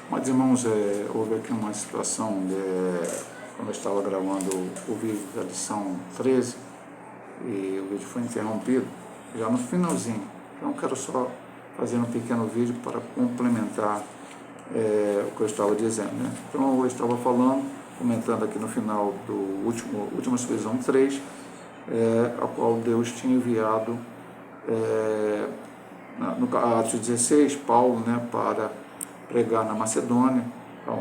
Mas, irmãos, houve aqui uma situação, quando eu estava gravando o vídeo da lição 13, e o vídeo foi interrompido, já no finalzinho. Então, eu quero só fazer um pequeno vídeo para complementar o que eu estava dizendo, né? Então, eu estava comentando aqui no final do última subvisão 3, a qual Deus tinha enviado, no Atos 16, Paulo, né, para pregar na Macedônia,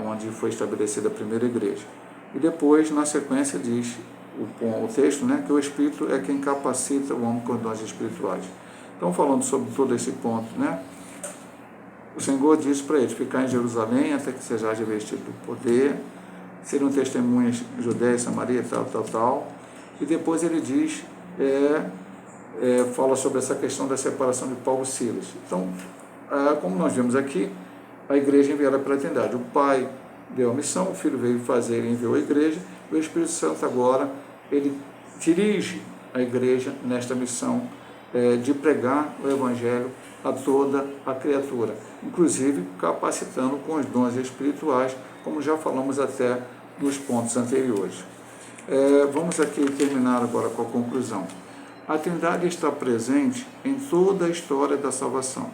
onde foi estabelecida a primeira igreja. E depois, na sequência, diz o texto, né, que o Espírito é quem capacita o homem com dons espirituais. Então, falando sobre todo esse ponto, né, o Senhor disse para eles ficar em Jerusalém até que sejais revestido do poder, seriam testemunhas em Judéia, Samaria, tal. E depois ele diz, fala sobre essa questão da separação de Paulo e Silas. Então, como nós vemos aqui, a igreja enviada pela Trindade. O Pai deu a missão, o Filho veio fazer e enviou a igreja, e o Espírito Santo agora, ele dirige a igreja nesta missão de pregar o Evangelho a toda a criatura, inclusive capacitando com os dons espirituais, como já falamos até nos pontos anteriores. Vamos aqui terminar agora com a conclusão. A Trindade está presente em toda a história da salvação,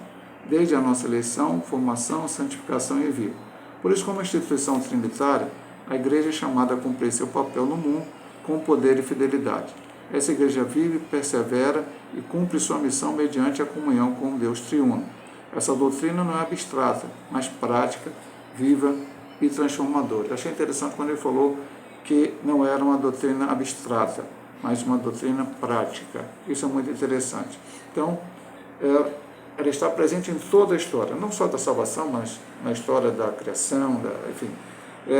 desde a nossa eleição, formação, santificação e envio. Por isso, como instituição trinitária, a igreja é chamada a cumprir seu papel no mundo com poder e fidelidade. Essa igreja vive, persevera e cumpre sua missão mediante a comunhão com Deus triuno. Essa doutrina não é abstrata, mas prática, viva e transformadora. Eu achei interessante quando ele falou que não era uma doutrina abstrata, mas uma doutrina prática. Isso é muito interessante. Então, ela está presente em toda a história, não só da salvação, mas na história da criação, enfim.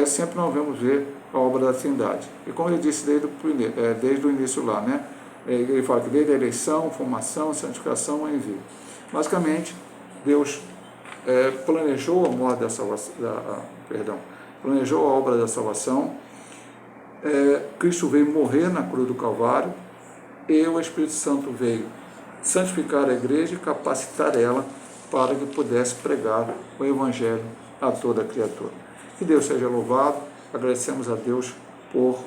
Sempre nós vamos ver a obra da Trindade. E como ele disse desde o início lá, né? Ele fala que desde a eleição, formação, santificação e envio. Basicamente, Deus planejou a morte da salvação, planejou a obra da salvação. Cristo veio morrer na cruz do Calvário e o Espírito Santo veio santificar a igreja e capacitar ela para que pudesse pregar o Evangelho a toda a criatura. Que Deus seja louvado, agradecemos a Deus por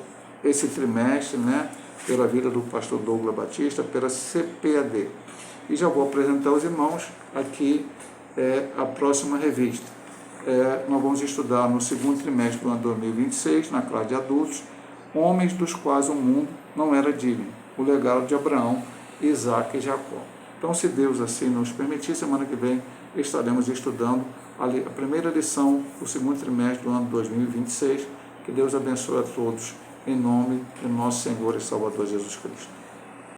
esse trimestre, né, pela vida do pastor Douglas Batista, pela CPAD. E já vou apresentar aos irmãos aqui a próxima revista. Nós vamos estudar no segundo trimestre do ano 2026, na classe de adultos, homens dos quais o mundo não era digno, o legado de Abraão, Isaac e Jacó. Então, se Deus assim nos permitir, semana que vem estaremos estudando a primeira lição do segundo trimestre do ano 2026. Que Deus abençoe a todos, em nome do nosso Senhor e Salvador Jesus Cristo.